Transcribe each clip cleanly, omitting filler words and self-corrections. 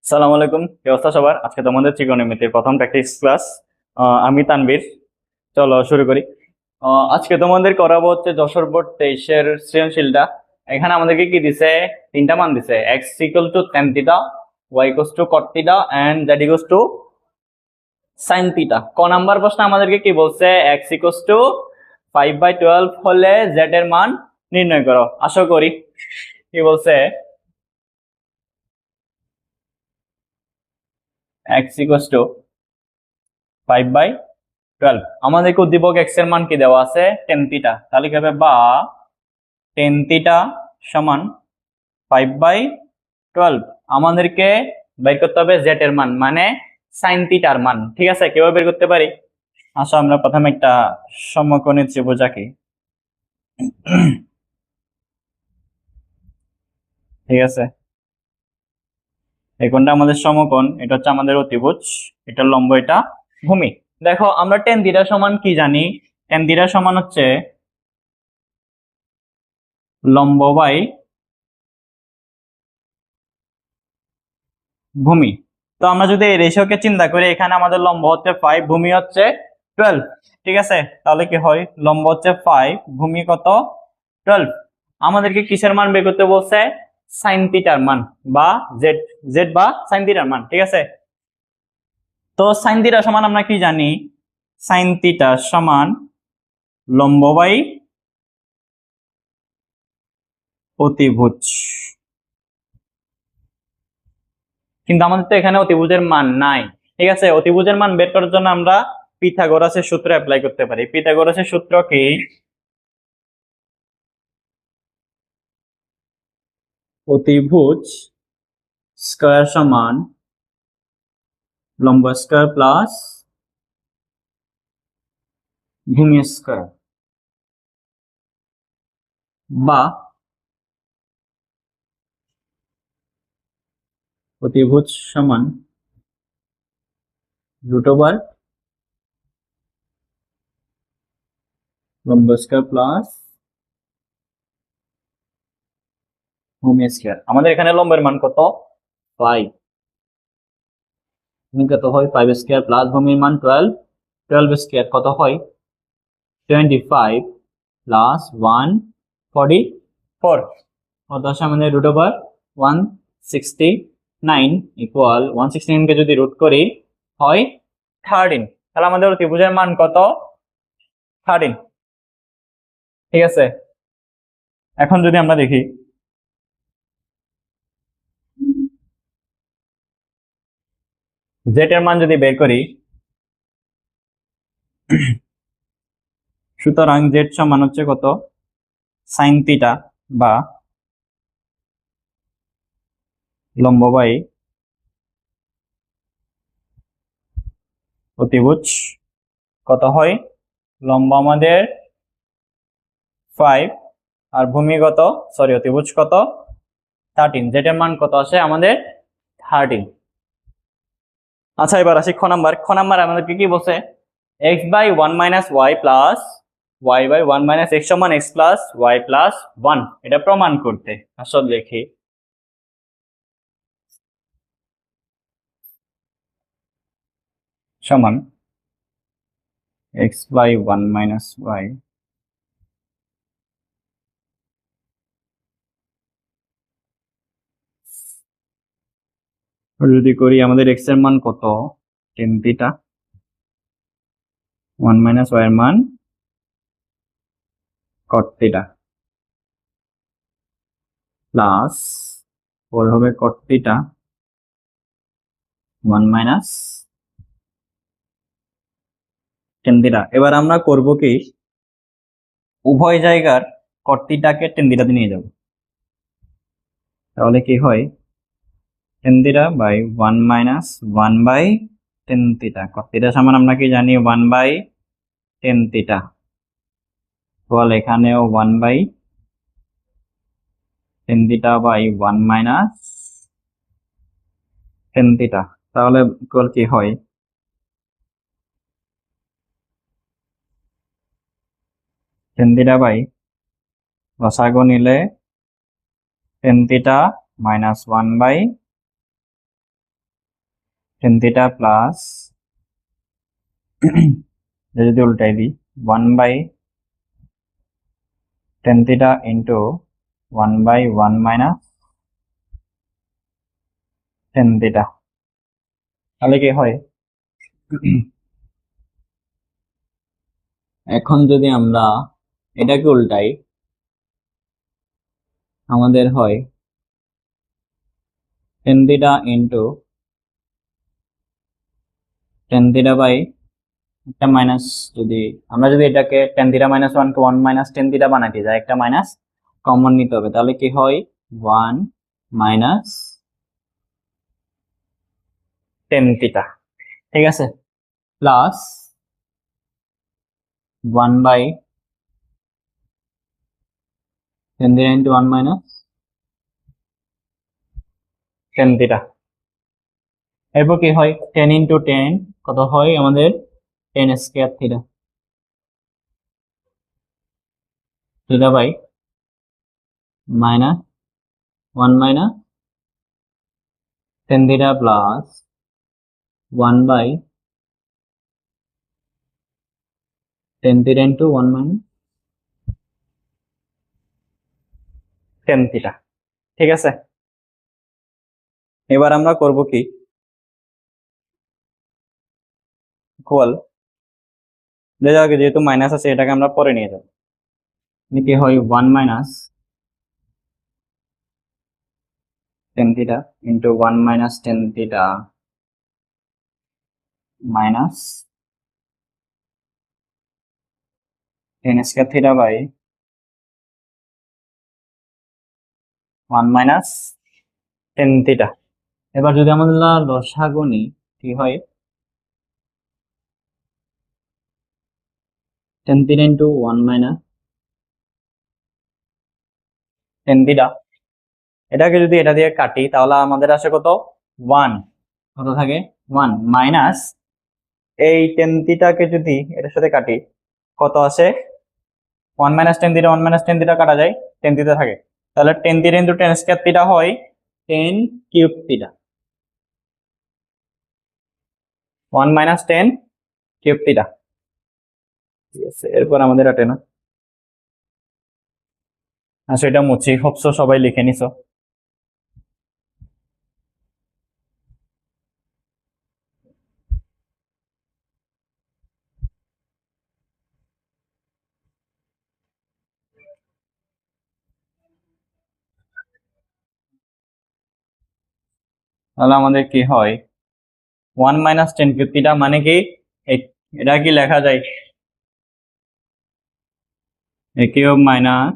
সালাম আলাইকুম, কি অবস্থা সবার? আজকে তোমাদের ত্রিকোণমিতির প্রথম প্র্যাকটিস ক্লাস। আমি তানভীর। চলো শুরু করি। আজকে তোমাদের করাবো হচ্ছে যশোর বোর্ড 23-এর সৃজনশীলটা। এখানে আমাদেরকে কি দিছে? তিনটা মান দিছে, X equal to tan theta, Y equal to cot theta and Z equal to sin theta. ক নাম্বার প্রশ্ন আমাদেরকে কি বলছে? এক্স ইকুয়াল টু 5/12 হলে জেড এর মান নির্ণয় করো। আশা করি কি বলছে, এক্স ইকুয়াল টু 5/12। আমাদেরকে উদ্দীপক x এর মান কি দেওয়া আছে? tan theta. তাহলে কি হবে? বা tan থিটা সমান 5/12। আমাদেরকে বের করতে হবে z এর মান, মানে sin থিটার মান। ঠিক আছে, কিভাবে বের করতে পারি? আসো আমরা প্রথমে একটা সমকোণী ত্রিভুজ আঁকি। ঠিক আছে, এই কোণটা আমাদের সমকোণ, এটা হচ্ছে আমাদের অতিভুজ, এটা লম্ব, এটা ভূমি। দেখো আমরা tan থিটা সমান কি জানি? tan থিটা সমান হচ্ছে লম্ব বাই ভূমি। তো আমরা যদি এই রেশিওকে চিন্তা করি, এখানে আমাদের লম্ব হচ্ছে 5, ভূমি হচ্ছে 12। ঠিক আছে, তাহলে কি হয়? লম্ব হচ্ছে 5, ভূমি কত? 12। আমাদেরকে কিসের মান বের করতে বলছে? sin থিটার মান, বা জেড জেড বা sin থিটার মান। ঠিক আছে, তো sin থিটা সমান আমরা কি জানি? sin থিটা সমান লম্ব বাই অতিভুজ। কিন্তু আমাদের তো এখানে অতিভুজের মান নাই। ঠিক আছে, অতিভুজের মান বের করার জন্য আমরা পিথাগোরাসের সূত্র অ্যাপ্লাই করতে পারি। পিথাগোরাসের সূত্র কি? অতিভুজ স্কয়ার সমান লম্ব স্কয়ার প্লাস ভূমি স্কয়ার, বা অতিভুজ সমান √, লম্ব স্কয়ার প্লাস ভূমি স্কয়ার। আমাদের এখানে লম্বের মান কত? 5। ভূমি কত হয়? 5 স্কয়ার প্লাস ভূমির মান 12। 12 স্কয়ার কত হয়? 25 প্লাস 144। কত আসে আমাদের? √169 ইকুয়াল 169 কে যদি রুট করি হয় 13। তাহলে আমাদের ত্রিভুজের মান কত? 13। ঠিক আছে, এখন যদি আমরা দেখি জেড এর মান যদি বের করি, সুতরাং জেড সমান হচ্ছে কত? sin থিটা বা লম্ব বাই অতিভুজ। কত হয়? লম্ব আমাদের 5 আর ভূমি কত, সরি অতিভুজ কত? 13। জেড এর মান কত আসে আমাদের? 13। আচ্ছা এবার আসি খ নাম্বার। খ নাম্বার আমাদেরকে কি বলছে? x/1 - y plus y/1 - x সমান x প্লাস y প্লাস 1, এটা প্রমাণ করতে। আসলে দেখি, সমান x/1 - y যদি করি, আমাদের x এর মান কত? tan থিটা, 1 - y এর মান cot থিটা, প্লাস 4 হবে cot থিটা 1 - tan থিটা। এবার আমরা করব কি, উভয় জায়গার cot থিটাকে tan থিটাতে নিয়ে যাব। তাহলে কি হয়? tan theta by 1 - 1/tan theta. cot theta সমান আমরা কি জানি? 1/tan theta. তাহলে এখানেও 1/tan theta by 1 - tan theta. তাহলে ইকুয়াল কি হয়? tan থিটা বাই লসাগু নিলে tan theta -1/tan tan theta plus যদি উল্টাই দিই 1/tan theta into 1/1 minus tan theta। তাহলে কি হয়, এখন যদি আমরা এটাকে উল্টাই আমাদের হয় tan theta into tan theta by একটা মাইনাস, যদি আমরা যদি এটাকে tan theta মাইনাস 1 কে 1 মাইনাস tan theta বানাইতে যাই একটা মাইনাস কমন নিতে হবে, তাহলে কি হয় 1 মাইনাস tan theta, ঠিক আছে, plus 1/tan theta into 1 minus tan theta। এরপর কি হয় 10 ইন্টু 10 কত হয় আমাদের tan square theta, theta by minus 1 minus tan theta plus 1/tan theta into 1 minus tan theta, ঠিক আছে। এবার আমরা করব কি, ইকুয়াল যেহেতু মাইনাস আছে এটাকে আমরা পরে নিয়ে যাব, কি হয় 1 minus tan theta into 1 minus tan theta minus tan square theta by 1 minus tan theta। এবার যদি আমাদের লসাগু নিই কি হয় tan theta into 1 minus tan theta, এটাকে যদি এটা দিয়ে কাটি তাহলে আমাদের আসে কত 1, কত থাকে 1 মাইনাস এই tan theta কে যদি এটার সাথে কাটি কত আসে 1 minus tan theta, 1 minus tan theta কাটা যায় tan theta থাকে, তাহলে tan theta into tan square theta হয় tan cube theta, 1 minus tan cube theta, ঠিক আছে। এরপর আমাদের আটে না, আচ্ছা এটা মুছি, হোপসো সবাই লিখে নিছো। তাহলে আমাদের কি হয় 1 মাইনাস tan কিউব থিটা মানে কি এটা কি লেখা যায় a cube minus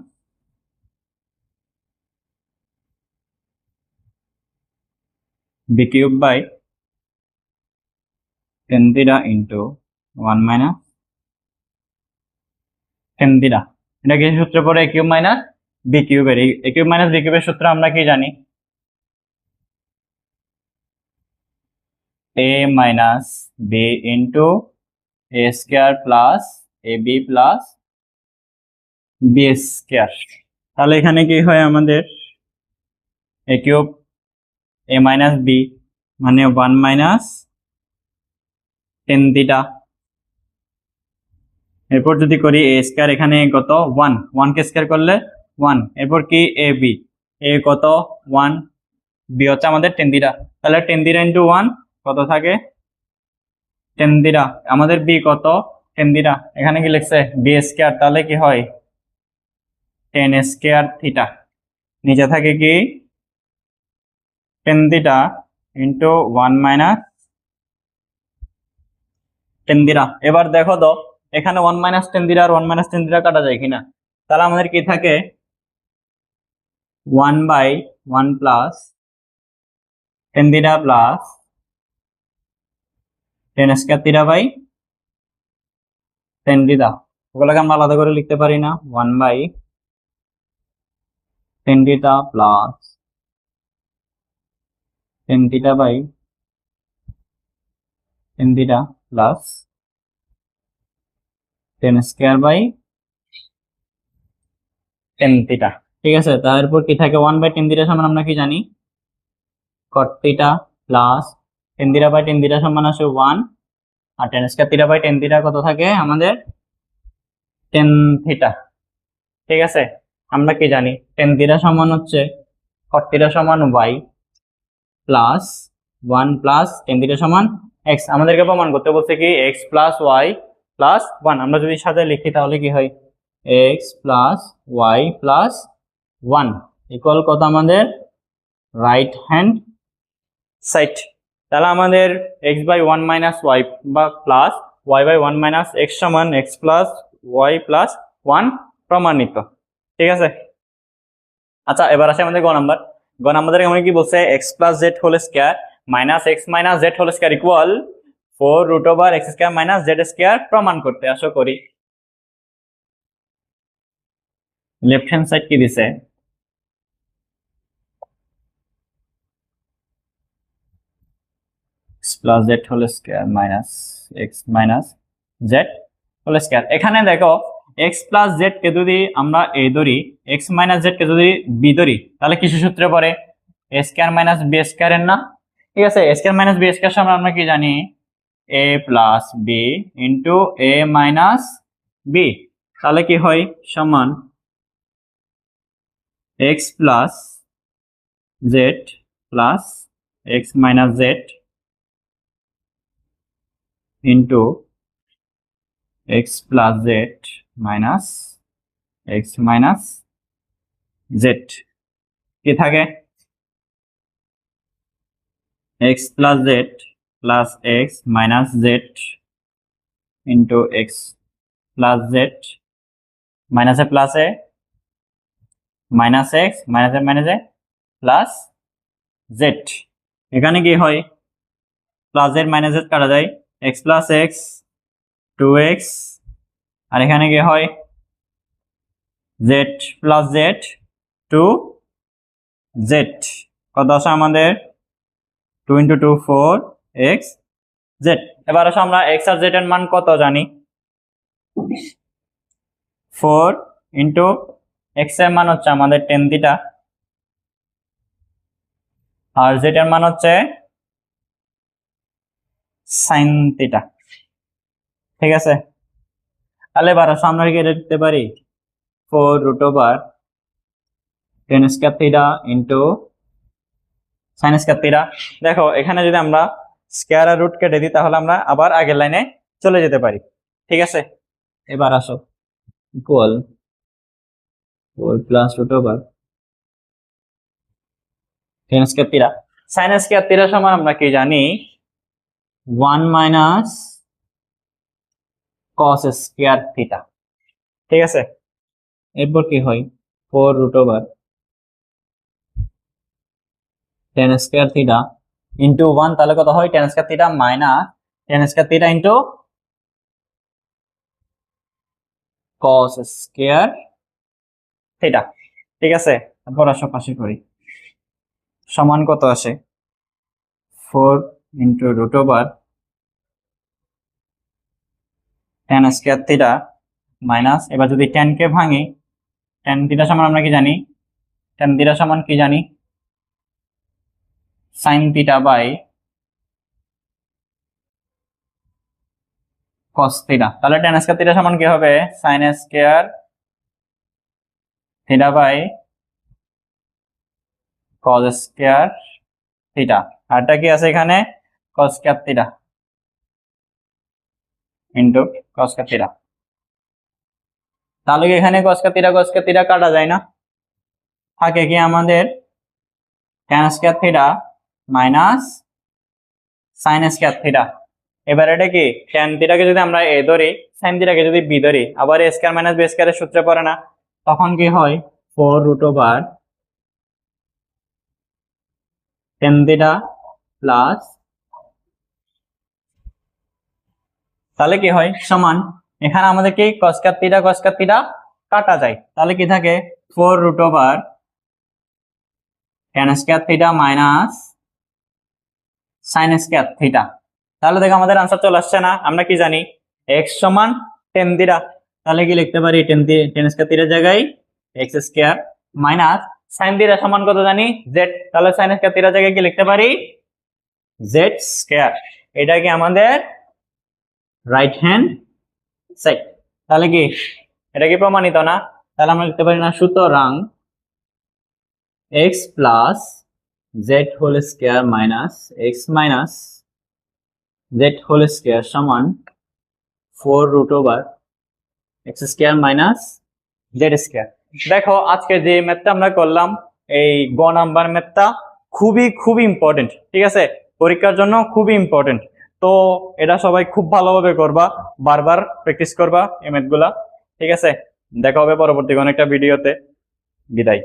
b cube by tan theta into 1 minus tan theta। এটা কি সূত্র পড়ে a কিউব মাইনাস b কিউবের, a কিউব মাইনাস b কিউবের সূত্র আমরা কি জানি a minus b into a square plus ab plus b square. তাহলে এখানে কি হয় আমাদের a cube a minus b মানে 1 মাইনাস tan theta, এরপর যদি করি a স্কয়ার এখানে কত 1, 1 কে স্কয়ার করলে 1, এরপর কি ab, a কত 1, b হচ্ছে আমাদের tan theta, তাহলে tan theta ইনটু 1 কত থাকে tan theta, আমাদের b কত tan theta, এখানে কি লিখছে b স্কয়ার, তাহলে কি হয় tan স্কয়ার থিটা, নিচে থাকে কি tan theta into 1 minus tan theta। এবার দেখো তো এখানে 1 মাইনাস tan theta আর 1 মাইনাস tan theta কাটা যায় কিনা, তাহলে আমাদের কি থাকে 1/1 plus tan theta plus tan square theta by tan theta, ওগুলোকে আমরা আলাদা করে লিখতে পারি না, 1/tan theta plus tan theta by tan theta plus tan square by tan theta, ঠিক আছে। তারপর কি থাকে 1/tan theta সমান আমরা কি জানি cot theta plus tan theta by tan theta সমান আসে 1, আর tan square theta by tan theta কত থাকে আমাদের টেন থিটা। ঠিক আছে, আমরা কি জানি টেন থিটা সমান হচ্ছে কট থিটা সমান y plus 1 plus tan theta সমান x। আমাদেরকে প্রমাণ করতে বলছে কি x প্লাস y প্লাস 1। আমরা যদি সাজায় লিখি তাহলে কি হয় x plus y plus 1 equal কত আমাদের রাইট হ্যান্ড সাইড। তাহলে আমাদের x বাই 1 মাইনাস y বা plus y by 1 minus x সমান x প্লাস y প্লাস 1 প্রমাণিত। ঠিক আছে, আচ্ছা এবার আসে আমাদের গ নাম্বার। গ নাম্বার আমাদের কি বলছে x plus Z whole square minus x minus Z whole square equal 4 root over x square minus Z square প্রমাণ করতে। আশা করি লেফট হ্যান্ড সাইড কি দিছে plus Z whole square minus x minus Z whole square. এখানে দেখো x plus Z কে যদি আমরা a ধরি, x মাইনাস জেড কে যদি b ধরি, তাহলে কিসের সূত্রে পড়ে a square minus b square এর না। ঠিক আছে, a square minus b square সমান আমরা কি জানি a plus b into a minus b। তাহলে কি হয় সমান x plus Z plus x minus Z into x plus Z minus x minus Z. কি থাকে x plus Z plus x minus Z into x plus Z মাইনাসে প্লাসে minus x মাইনাসে মাইনাসে প্লাস জেড। এখানে কি হয় প্লাস জেড মাইনাস জেড কাটা যায় x প্লাস x 2x, আর এখানে কি হয় z প্লাস জেড 2z। কত আসে আমাদের 2 ইন্টু 2 4x z। এবার আসো আমরা x আর z এর মান কত জানি 4 ইন্টু x এর মান হচ্ছে আমাদের টেন থিটা আর z এর মান হচ্ছে সাইন থিটা। ঠিক আছে, তাহলে এবার আসো আমরা কি লিখতে পারি 4 root over tan square theta into sine square theta. দেখো এখানে যদি আমরা স্কয়ার আর রুট কেটে দিই তাহলে আমরা আবার আগের লাইনে চলে যেতে পারি। ঠিক আছে, এবার আসো equal 4 plus root over tan square theta sine square theta সমান আমরা কি জানি 1 মাইনাস কস স্কয়ার থিটা। ঠিক আছে, এরপর কি হয় 4 root over tan square theta into 1, তাহলে কত হয় tan square theta minus tan square theta into cos square theta. ঠিক আছে, তারপর আসো পাশে করি সমান কত আসে 4 into root over tan square theta minus, এবার যদি 10 কে ভাঙি টেন থিটা সমান আমরা কি জানি টেন থিটা সমান কি জানি sine theta by cos theta. তাহলে টেন স্কয়ার থিটা সমান কি হবে sine square theta by cos square theta, আরটা কি আছে এখানে cos square theta into cos square theta. তাহলে কি এখানে কস স্কয়ার থিটা কাটা যায় না, থাকে কি আমাদের tan square theta minus sine square theta. এবার এটা কি ট্যান থিটাকে যদি আমরা এ ধরি সাইন থিটাকে যদি বি ধরি, আবার এ স্কয়ার মাইনাস বি স্কয়ারের সূত্রে পড়ে না, তখন কি হয় 4 root over tan theta plus, তাহলে কি হয় সমান এখানে আমাদের কি কস স্কয়ার থিটা কাটা যায়, তাহলে কি থাকে 4 root over tan square theta minus sine square theta. তাহলে দেখো আমাদের आंसर চলে আসছে না। আমরা কি জানি x সমান টেন থিটা, তাহলে কি লিখতে পারি টেন স্কয়ার থিটার জায়গায় x square minus sine theta সমান কত জানি z, তাহলে সাইন স্কয়ার থিটার জায়গায় কি লিখতে পারি জেড স্কয়ার, এটা কি আমাদের রাইট হ্যান্ড সাইড। তাহলে কি এটা কি প্রমাণিত না? তাহলে আমরা লিখতে পারি না, সুতরাং X plus Z whole square minus X minus Z whole square সমান 4√ওভার X square minus Z square. দেখো আজকে যে ম্যাথটা আমরা করলাম, এই গ নাম্বার ম্যাথটা খুবই খুবই ইম্পর্টেন্ট, ঠিক আছে, পরীক্ষার জন্য খুবই ইম্পর্টেন্ট। তো এটা সবাই খুব ভালোভাবে করবা, বারবার প্র্যাকটিস করবা এই ম্যাথগুলা, ঠিক আছে। দেখা হবে পরবর্তী কোনো একটা ভিডিওতে। বিদায়।